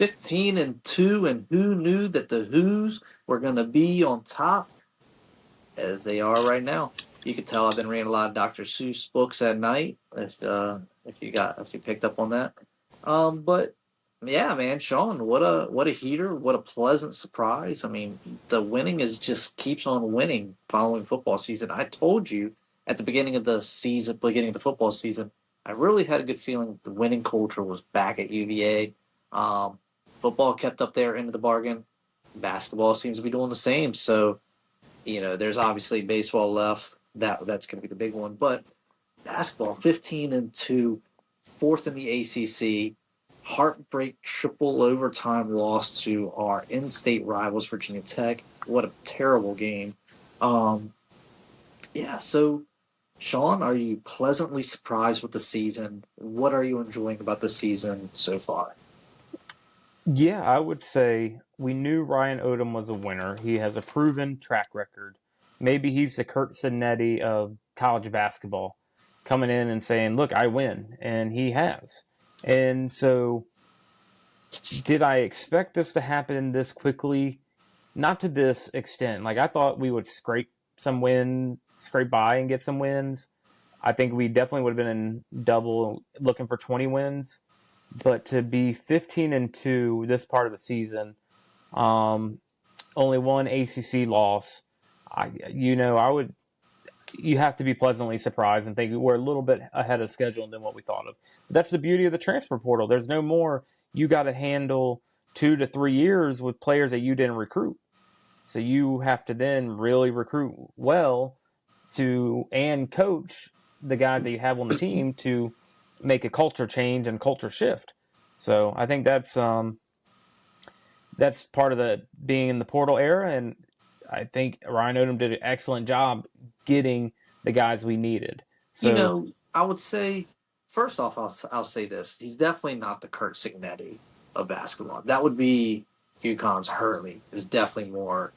15-2, and who knew that the Who's were going to be on top as they are right now? You can tell I've been reading a lot of Dr. Seuss books at night. If you picked up on that, but yeah, man, Sean, what a heater, what a pleasant surprise. I mean, the winning is just keeps on winning following football season. I told you at the beginning of the football season, I really had a good feeling the winning culture was back at UVA. Football kept up there into the bargain. Basketball seems to be doing the same. So, there's obviously baseball left. That's going to be the big one, but basketball 15-2, fourth in the ACC, heartbreak triple overtime loss to our in-state rivals Virginia Tech. What a terrible game. Um, yeah, so Sean, are you pleasantly surprised with the season? What are you enjoying about the season so far? Yeah, I would say we knew Ryan Odom was a winner. He has a proven track record. Maybe he's the Kurt Cinetti of college basketball, coming in and saying, "Look, I win," and he has. And so, did I expect this to happen this quickly? Not to this extent. Like I thought we would scrape by and get some wins. I think we definitely would have been in double looking for 20 wins. But to be 15-2 this part of the season, um, only one ACC loss, I would. You have to be pleasantly surprised and think we're a little bit ahead of schedule than what we thought of. But that's the beauty of the transfer portal. There's no more. You got to handle 2 to 3 years with players that you didn't recruit. So you have to then really recruit well and coach the guys that you have on the team to make a culture change and culture shift. So I think that's part of the being in the portal era, and I think Ryan Odom did an excellent job getting the guys we needed. So I would say, first off, I'll say this: he's definitely not the Kurt Signetti of basketball. That would be UConn's Hurley. Is definitely more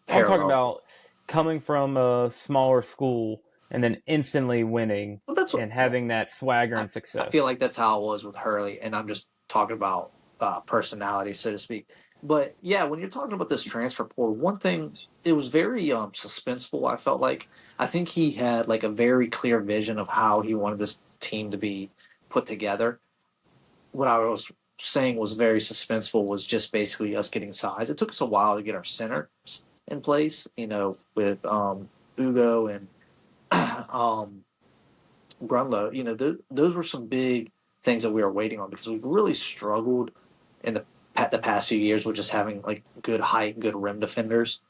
I'm talking parallel. about coming from a smaller school and then instantly winning Well, that's what and having that swagger and I feel success. like that's how it was with Hurley, and I'm just talking about personality, so to speak. But yeah, when you're talking about this transfer portal, one thing it was very suspenseful. I felt like I think he had like a very clear vision of how he wanted this team to be put together. What I was saying was very suspenseful was just basically us getting size. It took us a while to get our center in place, with Ugo and um, Grunlow. Those were some big things that we were waiting on because we've really struggled in the past few years with just having like good height, good rim defenders.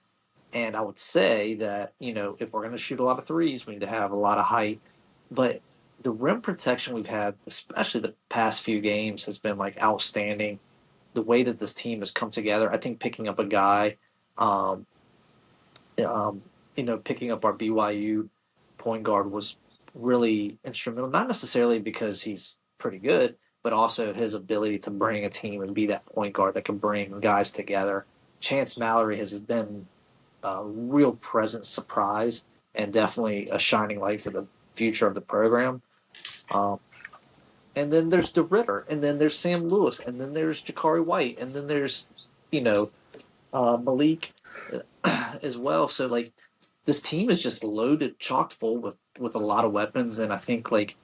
And I would say that if we're going to shoot a lot of threes, we need to have a lot of height. But the rim protection we've had, especially the past few games, has been like outstanding. The way that this team has come together, I think picking up a guy, um, picking up our BYU point guard was really instrumental. Not necessarily because he's pretty good, but also his ability to bring a team and be that point guard that can bring guys together. Chance Mallory has been a real present surprise and definitely a shining light for the future of the program. Um, and then there's DeRitter, and then there's Sam Lewis, and then there's Jakari White, and then there's you know Malik as well. So like this team is just loaded, chock full with a lot of weapons, and I think like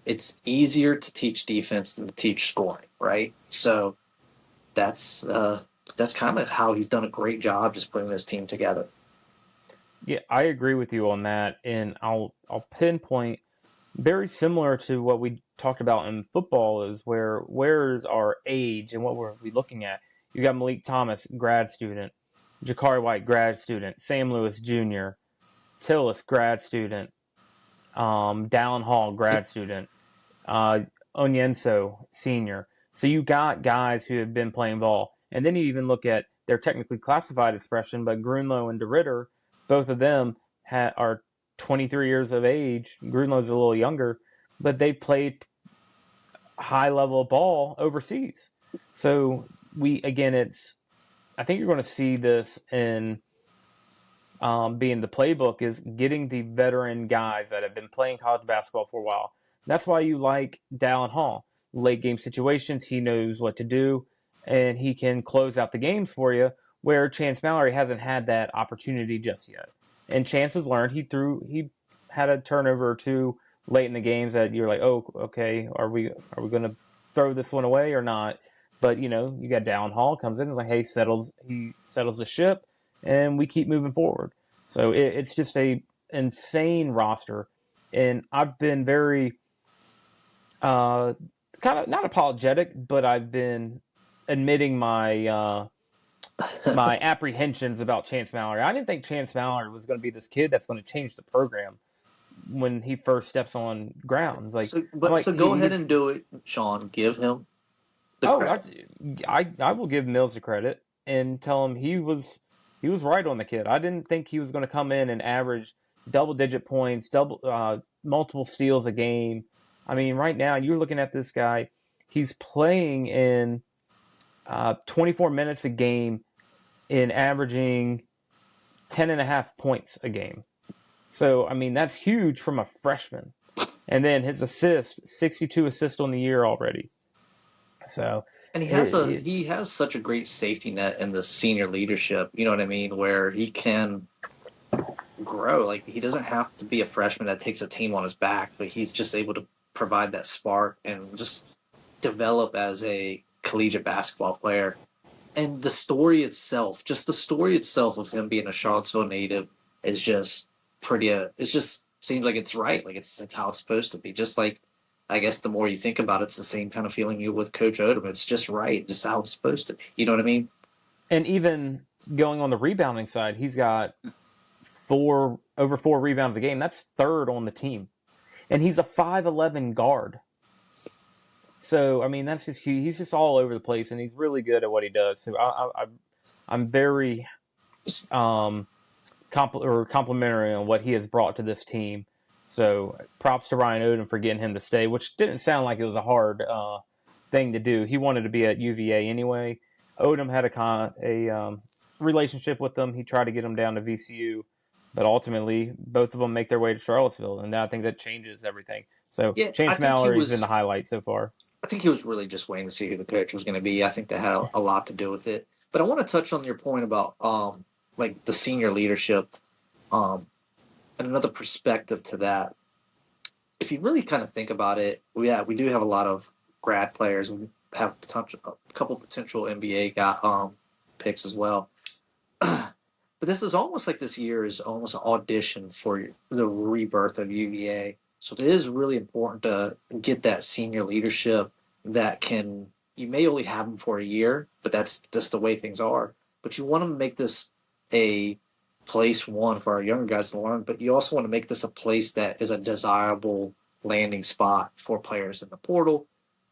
it's easier to teach defense than to teach scoring, right? So that's uh, that's kind of how he's done a great job just putting this team together. Yeah, I agree with you on that, and I'll pinpoint very similar to what we talked about in football is where's our age and what were we looking at? You got Malik Thomas, grad student, Jakari White, grad student, Sam Lewis Jr., Tillis, grad student, Dallin Hall, grad student, uh, Onyenso, senior. So you got guys who have been playing ball. And then you even look at they're technically classified as freshmen, but Grunlow and DeRitter, both of them are 23 years of age. Grunlow's a little younger, but they played high level ball overseas. So it's I think you're going to see this in being the playbook is getting the veteran guys that have been playing college basketball for a while. That's why you like Dallin Hall. late game situations. He knows what to do, and he can close out the games for you. Where Chance Mallory hasn't had that opportunity just yet. And Chance has learned. He had a turnover or two late in the games that you're like, oh, okay, are we going to throw this one away or not? But you got Dallin Hall comes in and like, hey, he settles the ship, and we keep moving forward. So it's just a insane roster, and I've been very kind of not apologetic, but I've been admitting my apprehensions about Chance Mallory. I didn't think Chance Mallory was going to be this kid that's going to change the program when he first steps on grounds. Like I'm like So go ahead and do it, Sean. Give him the oh, credit. I will give Mills the credit and tell him he was right on the kid. I didn't think he was going to come in and average double digit points, multiple steals a game. I mean, right now you're looking at this guy. He's playing in 24 minutes a game, in averaging 10.5 points a game. So I mean that's huge from a freshman. And then his assists, 62 assists on the year already. So And it, he has such a great safety net in the senior leadership. You know what I mean? Where he can grow. Like he doesn't have to be a freshman that takes a team on his back, but he's just able to provide that spark and just develop as a collegiate basketball player. And the story itself, just the story itself of him being a Charlottesville native, is just pretty. It just seems like it's right. Like it's how it's supposed to be. Just like I guess the more you think about it, it's the same kind of feeling you with Coach Odom. It's just right, just how it's supposed to be. You know what I mean? and even going on the rebounding side, he's got over 4 rebounds a game. That's third on the team, and he's a 5'11" guard. So I mean, that's just he's just all over the place, and he's really good at what he does. So I'm very complimentary on what he has brought to this team. So props to Ryan Odom for getting him to stay, which didn't sound like it was a hard thing to do. He wanted to be at UVA anyway. Odom had a relationship with them. He tried to get him down to VCU, but ultimately both of them make their way to Charlottesville, and I think that changes everything. So Yeah, Chance Mallory's been the highlight so far. I think he was really just waiting to see who the coach was going to be. I think that had a lot to do with it. But I want to touch on your point about like the senior leadership, um, and another perspective to that. If you really kind of think about it, we do have a lot of grad players. We have a couple potential NBA picks as well. But this is almost like this year is almost an audition for the rebirth of UVA. So it is really important to get that senior leadership that can. You may only have them for a year, but that's just the way things are. But you want to make this a place one for our younger guys to learn, but you also want to make this a place that is a desirable landing spot for players in the portal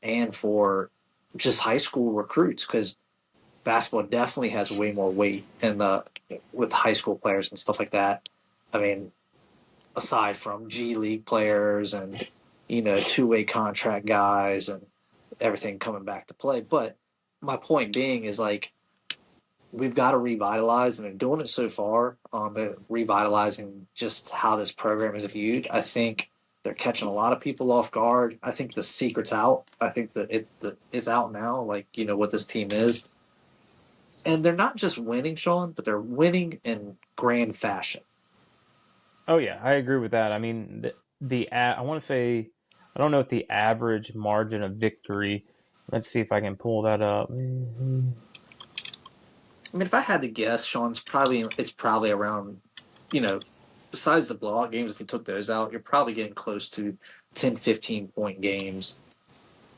and for just high school recruits because basketball definitely has way more weight in the with high school players and stuff like that. I mean, aside from G League players and two-way contract guys and everything coming back to play. But my point being is like we've got to revitalize, and they're doing it so far. Revitalizing just how this program is viewed. I think they're catching a lot of people off guard. I think the secret's out. I think that it's out now. Like what this team is, and they're not just winning, Sean, but they're winning in grand fashion. Oh yeah, I agree with that. I mean, I want to say I don't know what the average margin of victory. Let's see if I can pull that up. I mean, if I had to guess, Sean, it's probably around, besides the blowout games, if you took those out, you're probably getting close to 10, 15-point games.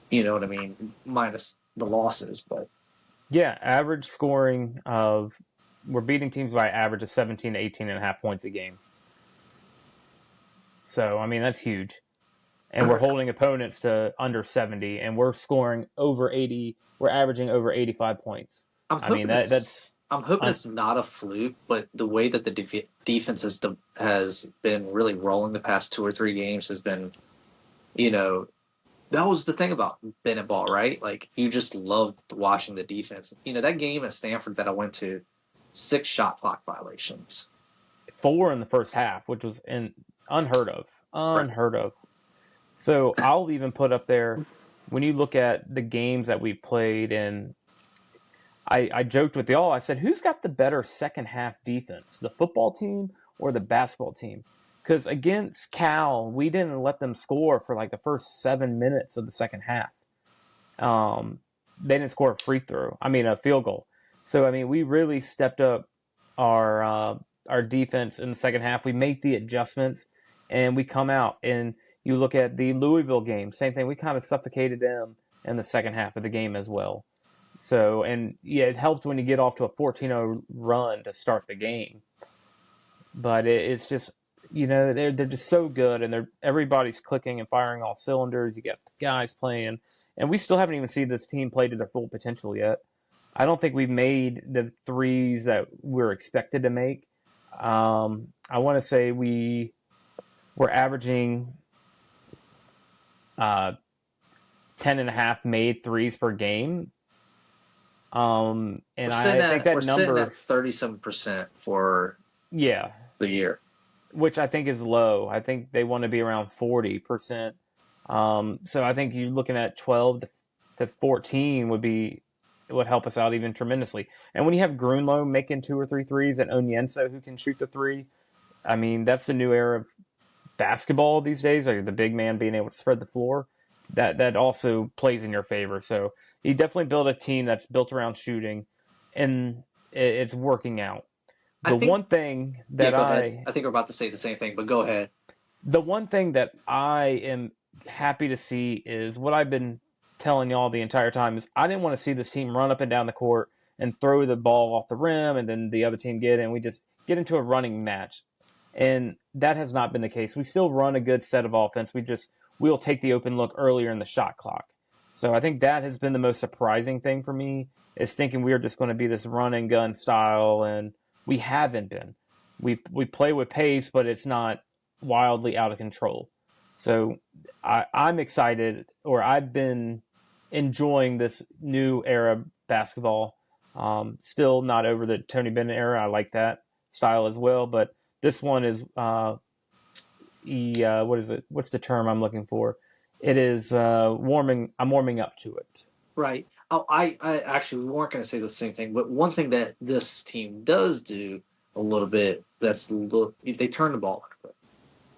You know what I mean? Minus the losses, but Yeah, average scoring of we're beating teams by average of 17 to 18.5 points a game. So I mean that's huge, and we're holding opponents to under 70, and we're scoring over 80. We're averaging over 85 points. I'm I mean hoping it's that's I'm hoping it's not a fluke, but the way that the defense has been really rolling the past 2 or 3 games has been, that was the thing about Bennett Ball, right? Like you just loved watching the defense. That game at Stanford that I went to, 6 shot clock violations. 4 in the first half, which was unheard of. Right. Unheard of. So I'll even put up there when you look at the games that we played, and I joked with y'all, I said, who's got the better second half defense, the football team or the basketball team? Because against Cal, we didn't let them score for like the first 7 minutes of the second half. They didn't score a field goal. So, I mean, we really stepped up our defense in the second half. We made the adjustments, and we come out. And you look at the Louisville game, same thing. We kind of suffocated them in the second half of the game as well. So, and yeah, it helped when you get off to a 14-0 run to start the game. But it's just, they're just so good, and everybody's clicking and firing all cylinders. You got the guys playing, and we still haven't even seen this team play to their full potential yet. I don't think we've made the threes that we're expected to make. I want to say we're averaging 10.5 made threes per game. And I think that we're sitting number, at 37% for yeah, the year, which I think is low. I think they want to be around 40%. So I think you're looking at 12 to 14 would help us out even tremendously. And when you have Grunlow making 2 or 3 threes and Onyenso who can shoot the three, I mean, that's the new era of basketball these days, like the big man being able to spread the floor. That also plays in your favor. So he definitely built a team that's built around shooting, and it's working out. I The think. one thing Yeah, that go ahead. I think we're about to say the same thing, but go ahead. the one thing that I am happy to see is what I've been telling y'all the entire time is I didn't want to see this team run up and down the court and throw the ball off the rim and then the other team get it and we just get into a running match. And that has not been the case. We still run a good set of offense. We'll take the open look earlier in the shot clock. So I think that has been the most surprising thing for me is thinking we are just going to be this run and gun style, and we haven't been. We play with pace, but it's not wildly out of control. So I'm excited, or I've been enjoying this new era basketball. Still not over the Tony Bennett era. I like that style as well, but this one is what is it? What's the term I'm looking for? It is warming. I'm warming up to it. Right. Oh, I actually we weren't going to say the same thing, but one thing that this team does do a little bit if they turn the ball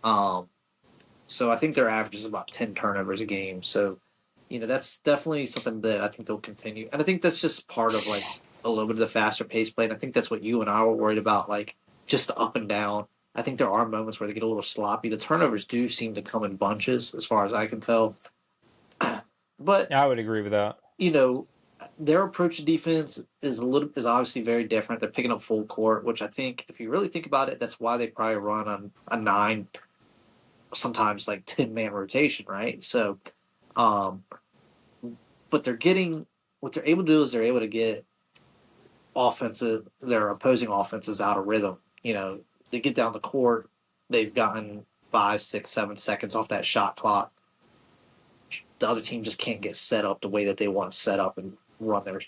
over. So I think their average is about 10 turnovers a game. So, that's definitely something that I think they'll continue. And I think that's just part of like a little bit of the faster pace play. And I think that's what you and I were worried about, like just the up and down. I think there are moments where they get a little sloppy. The turnovers do seem to come in bunches, as far as I can tell. But I would agree with that. you know, their approach to defense is obviously very different. They're picking up full court, which I think, if you really think about it, that's why they probably run on a 9, sometimes like 10-man rotation, right? So, but what they're able to do is they're able to get their opposing offenses out of rhythm. They get down the court, they've gotten 5, 6, 7 seconds off that shot clock. The other team just can't get set up the way that they want to set up and run their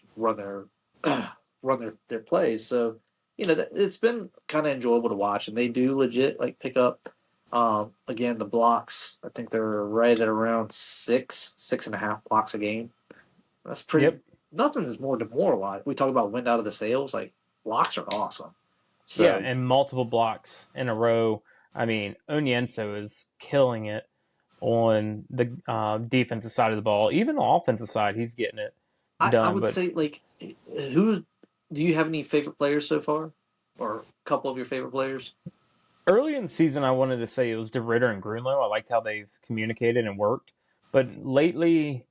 plays. So, it's been kind of enjoyable to watch, and they do legit like pick up. Again, the blocks, I think they're right at around 6.5 blocks a game. That's pretty. Yep. Nothing is more demoralizing. We talk about wind out of the sails. Like, blocks are awesome. So, Yeah, and multiple blocks in a row. I mean, Onyenso is killing it on the defensive side of the ball. Even the offensive side, he's getting it I done. would But say, like, do you have any favorite players so far? Or a couple of your favorite players? early in the season, I wanted to say it was DeRitter and Grunlow. I liked how they've communicated and worked. But lately,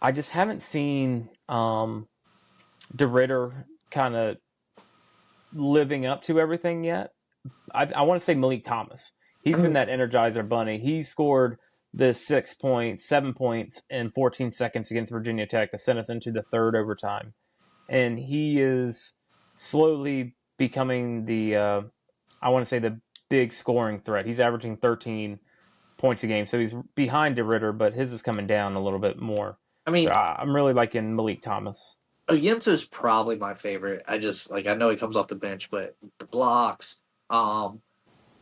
I just haven't seen DeRitter kind of living up to everything yet. I want to say Malik Thomas. He's been that Energizer bunny. He scored the 6 points, 7 points in 14 seconds against Virginia Tech to send us into the third overtime. And he is slowly becoming the big scoring threat. He's averaging 13 points a game, so he's behind DeRitter, but his is coming down a little bit more. I mean, So I'm really liking Malik Thomas. Oyento is probably my favorite. I know he comes off the bench, but the blocks,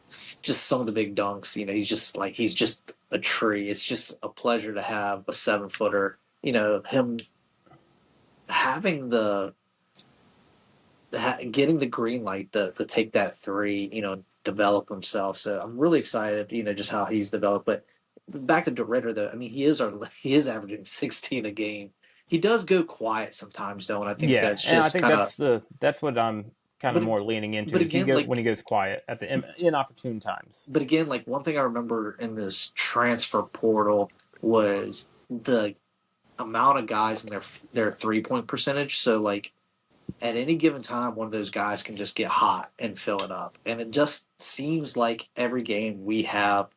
just some of the big dunks. He's just a tree. It's just a pleasure to have a 7-footer. You know, him having getting the green light to take that three. You know, develop himself. So I'm really excited. You know, just how he's developed. But back to DeRitter though. I mean, he is averaging 16 a game. He does go quiet sometimes though, and I think Yeah, that's and I just think kind of. that's what I'm kind of But more leaning into but is again, when he goes quiet at the inopportune times. like one thing I remember in this transfer portal was the amount of guys in their 3-point percentage. So like at any given time, one of those guys can just get hot and fill it up, and it just seems like every game we have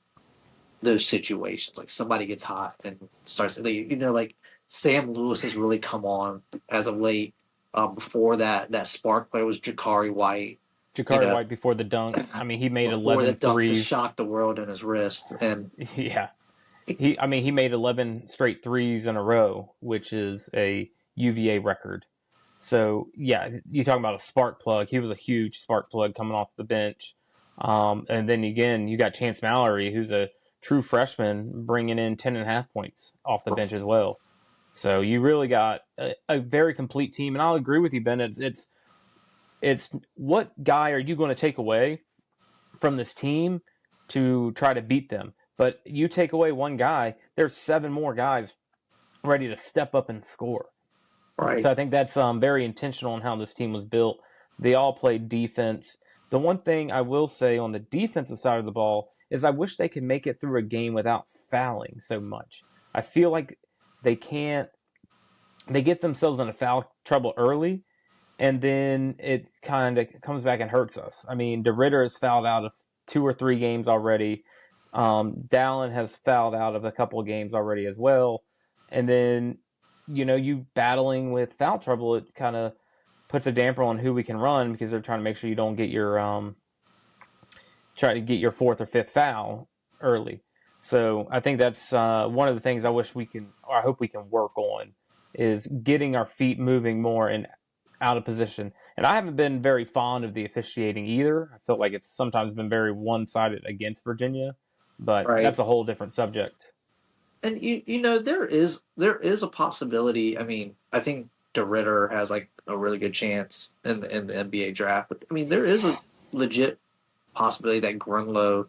those situations. Like somebody gets hot and starts, you know, like Sam Lewis has really come on as of late. Before that spark play was Jakari White. You Jakari know, White before the dunk. I mean, he made before the 11 dunk to threes. shock the world in his wrist, and Yeah. He made 11 straight threes in a row, which is a UVA record. So, yeah, you talking about a spark plug. He was a huge spark plug coming off the bench. And then again, you got Chance Mallory, who's a true freshman, bringing in 10.5 points off the bench as well. So you really got a very complete team. And I'll agree with you, Ben. It's what guy are you going to take away from this team to try to beat them? But you take away one guy, there's 7 more guys ready to step up and score. right, So I think that's very intentional in how this team was built. They all played defense. The one thing I will say on the defensive side of the ball is I wish they could make it through a game without fouling so much. I feel like they can't. They get themselves into foul trouble early, and then it kind of comes back and hurts us. I mean, DeRitter has fouled out of 2 or 3 games already. Dallin has fouled out of a couple of games already as well. And then, you battling with foul trouble, it kind of puts a damper on who we can run because they're trying to make sure you don't get try to get your 4th or 5th foul early. So I think that's one of the things I wish we can, or I hope we can work on, is getting our feet moving more and out of position. And I haven't been very fond of the officiating either. I felt like it's sometimes been very one-sided against Virginia, but right. that's a whole different subject. And you know there is a possibility. I mean, I think DeRitter has like a really good chance in the NBA draft. But I mean, there is a legit possibility that Grunlow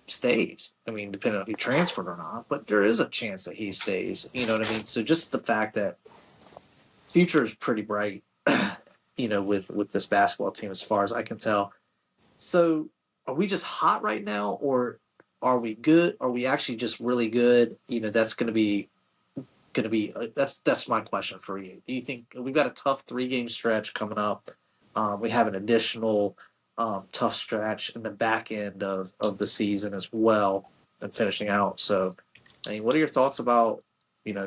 stays. I mean, depending on if he transferred or not, but there is a chance that he stays. You know what I mean? So just the fact that future is pretty bright, you know, with this basketball team as far as I can tell. So are we just hot right now, or are we good? Are we actually just really good? You know, that's going to be that's my question for you. Do you think we've got a tough 3 game stretch coming up? We have an additional tough stretch in the back end of the season as well and finishing out. So, I mean, what are your thoughts about,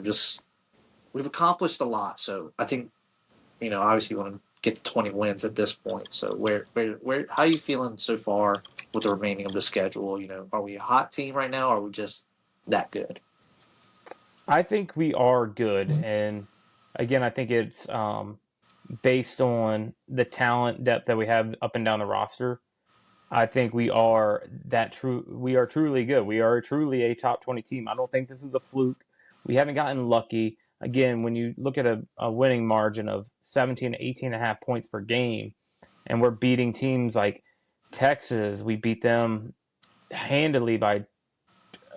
just we've accomplished a lot. So I think, obviously you want to get to 20 wins at this point. So how are you feeling so far with the remaining of the schedule? You know, are we a hot team right now? Or are we just that good? I think we are good, and again, I think it's based on the talent depth that we have up and down the roster. I think we are that true. We are truly good. We are truly a top 20 team. I don't think this is a fluke. We haven't gotten lucky. Again, when you look at a winning margin of 17 to 18.5 points per game, and we're beating teams like Texas, we beat them handily by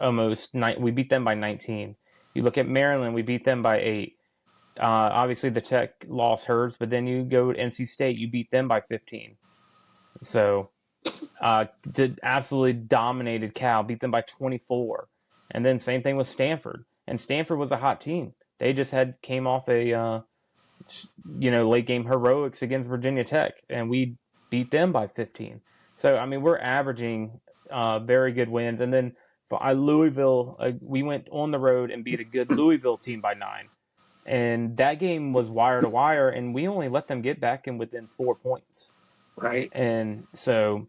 we beat them by 19. You look at Maryland, we beat them by 8. Obviously, the Tech loss hurts, but then you go to NC State, you beat them by 15. So, did absolutely dominated Cal, beat them by 24, and then same thing with Stanford. And Stanford was a hot team. They just came off a late game heroics against Virginia Tech, and we beat them by 15. So I mean, we're averaging very good wins, and then for Louisville, we went on the road and beat a good Louisville team by 9. And that game was wire to wire, and we only let them get back in within 4 points. Right. And so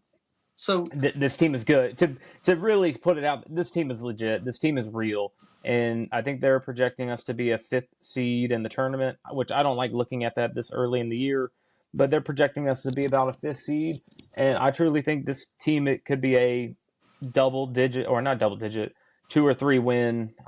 So this team is good. To really put it out, this team is legit. This team is real. And I think they're projecting us to be a 5th seed in the tournament, which I don't like looking at that this early in the year. But they're projecting us to be about a 5th seed. And I truly think this team, it could be a double digit, or not double digit, 2 or 3 win, 2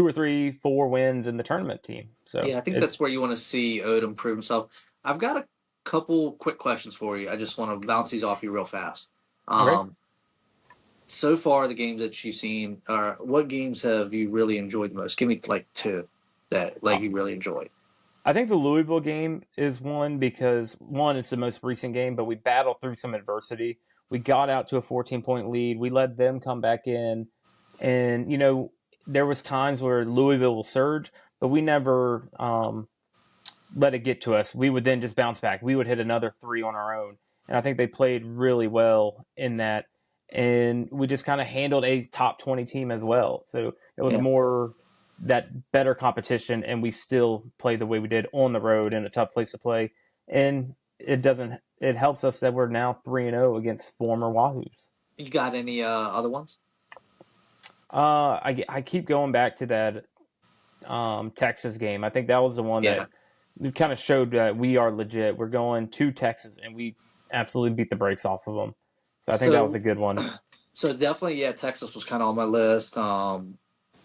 or 3, 4 wins in the tournament team. So Yeah, I think it's that's where you want to see Odom prove himself. I've got a couple quick questions for you. I just want to bounce these off you real fast. okay. Um, so far, the games that you've seen, what games have you really enjoyed the most? Give me like two that like you really enjoyed. I think the Louisville game is one because one, it's the most recent game, but we battled through some adversity. We got out to a 14-point lead. We let them come back in, and there was times where Louisville will surge, but we never let it get to us. We would then just bounce back. We would hit another three on our own, and I think they played really well in that. And we just kind of handled a top 20 team as well. So it was Yeah, more that better competition, and we still played the way we did on the road in a tough place to play. And it helps us that we're now 3-0 against former Wahoos. you got any other ones? I keep going back to that Texas game. I think that was the one Yeah. that kind of showed that we are legit. We're going to Texas, and we absolutely beat the brakes off of them. So I think that was So, a good one. so definitely, yeah. Texas was kind of on my list.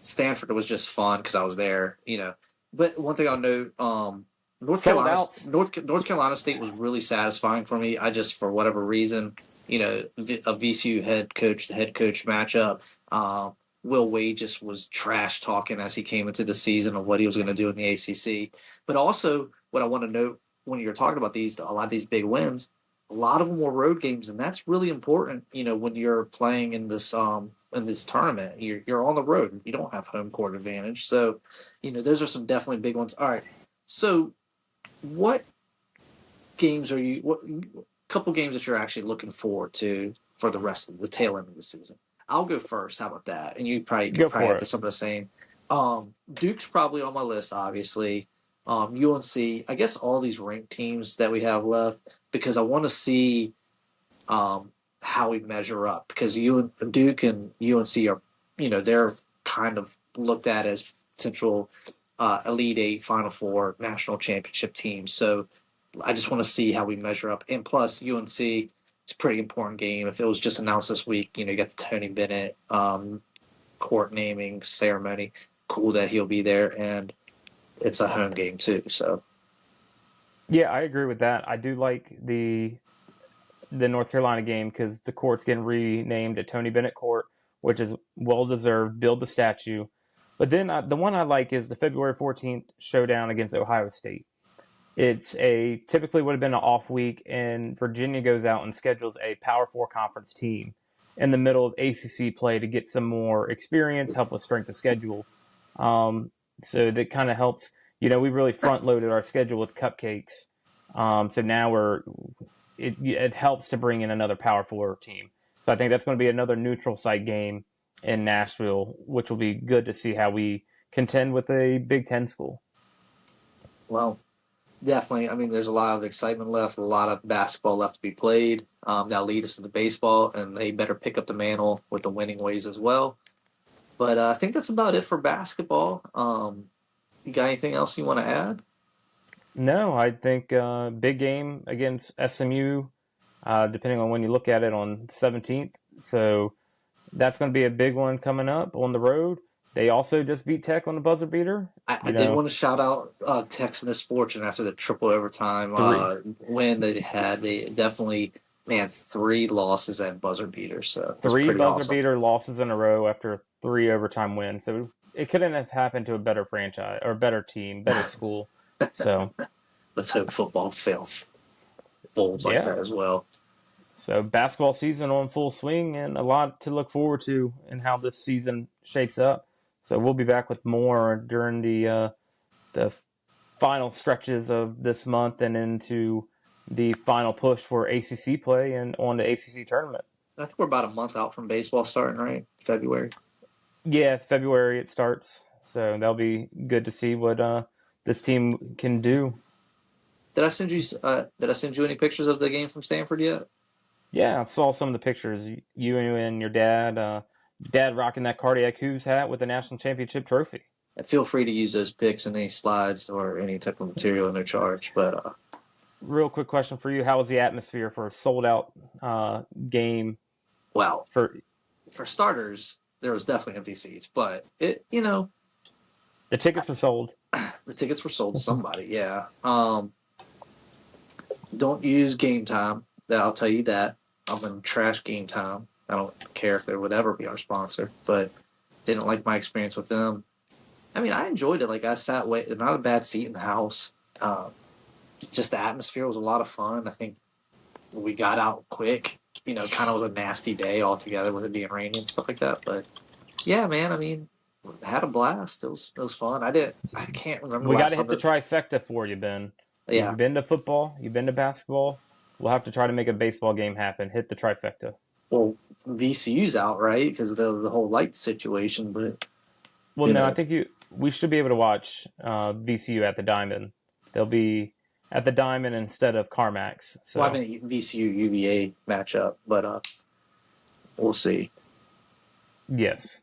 Stanford was just fun because I was there, you know. But one thing I'll note, Sold outs. North Carolina State was really satisfying for me. I just, for whatever reason, a VCU head coach to head coach matchup. Will Wade just was trash talking as he came into the season of what he was going to do in the ACC. But also, what I want to note when you're talking about a lot of these big wins, a lot of them were road games, and that's really important. When you're playing in this tournament, you're on the road. You don't have home court advantage, so those are some definitely big ones. All right, so what games are you? What couple games that you're actually looking forward to for the rest of the tail end of the season? I'll go first. How about that? And you probably could Go probably for have it. some of the same. Duke's probably on my list, obviously. UNC. I guess all these ranked teams that we have left because I want to see how we measure up because Duke and UNC are, they're kind of looked at as potential Elite Eight, Final Four, national championship teams. So I just want to see how we measure up. And plus, UNC, it's a pretty important game. If it was just announced this week, you got the Tony Bennett court naming ceremony. Cool that he'll be there, and it's a home game too. So Yeah, I agree with that. I do like the North Carolina game because the court's getting renamed at Tony Bennett Court, which is well deserved. Build the statue. But then the one I like is the February 14th showdown against Ohio State. It's typically would have been an off week, and Virginia goes out and schedules a Power Four conference team in the middle of ACC play to get some more experience, help with strength of schedule. So that kind of helps. We really front loaded our schedule with cupcakes. So now it helps to bring in another Power Four team. So I think that's going to be another neutral site game in Nashville, which will be good to see how we contend with a Big Ten school. well, definitely. I mean, there's a lot of excitement left, a lot of basketball left to be played. Now lead us into baseball, and they better pick up the mantle with the winning ways as well. But I think that's about it for basketball. You got anything else you want to add? No, I think big game against SMU, depending on when you look at it on the 17th. So that's going to be a big one coming up on the road. They also just beat Tech on the buzzer beater. I did want to shout out Tech's misfortune after the triple overtime Three. win they had. They definitely, man, three losses at buzzer beaters. So it was Three pretty buzzer awesome. beater losses in a row after 3 overtime wins. So it couldn't have happened to a better franchise or better team, better school. So Let's hope football folds like yeah. that as well. So basketball season on full swing and a lot to look forward to in how this season shapes up. So we'll be back with more during the final stretches of this month and into the final push for ACC play and on the ACC tournament. I think we're about a month out from baseball starting, right? February. Yeah, February it starts. So that'll be good to see what this team can do. Did I send you any pictures of the game from Stanford yet? Yeah, I saw some of the pictures. You and your dad rocking that cardiac Who's hat with the national championship trophy. Feel free to use those pics in any slides or any type of material, no charge. But Real quick question for you: how was the atmosphere for a sold out game? wow, For for starters, there was definitely empty seats, but The tickets are sold. the tickets were sold to somebody. Yeah. Don't use Game Time. That I'll tell you that. I'm gonna trash Game Time. I don't care if they would ever be our sponsor, but didn't like my experience with them. I mean, I enjoyed it. Like I sat way, not a bad seat in the house. Just the atmosphere was a lot of fun. I think we got out quick. Kind of was a nasty day altogether with it being rainy and stuff like that. But yeah, man. I mean, had a blast. It was fun. I can't remember the We got last to time hit the that. trifecta for you, Ben. Yeah. You've been to football, you've been to basketball. We'll have to try to make a baseball game happen. Hit the trifecta. Well, VCU's out, right? Because the whole light situation. But Well, who no, I knows? think we should be able to watch VCU at the Diamond. They'll be at the Diamond instead of CarMax. Well, I So mean VCU UVA matchup, but we'll see. yes.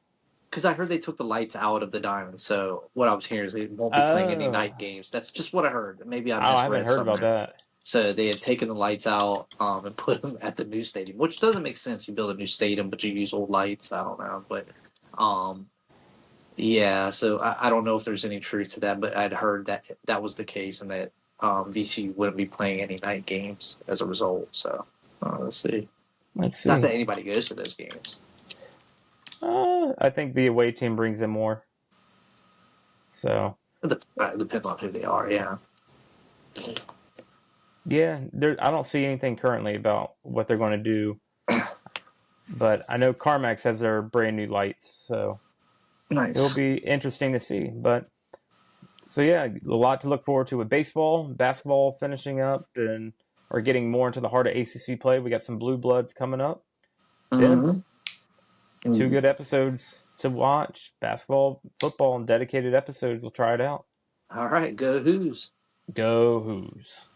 Because I heard they took the lights out of the diamond. So what I was hearing is they won't be playing any Oh, night games. That's just what I heard. Maybe I I haven't misread heard about somewhere. that. So they had taken the lights out and put them at the new stadium, which doesn't make sense. You build a new stadium, but you use old lights. I don't know, but um, yeah. So I don't know if there's any truth to that, but I'd heard that that was the case, and that VCU wouldn't be playing any night games as a result. So we'll see. Let's Not see. that anybody goes to those games. I think the away team brings in more. So It depends on who they are. Yeah. yeah, I don't see anything currently about what they're going to do, but I know CarMax has their brand new lights, so it'll Nice. be interesting to see. But so yeah, a lot to look forward to with baseball, basketball finishing up, and we're getting more into the heart of ACC play. We got some blue bloods coming up. Then two Mm-hmm. good episodes to watch: basketball, football, and dedicated episodes. We'll try it out. All right, go Who's. Go Whoos!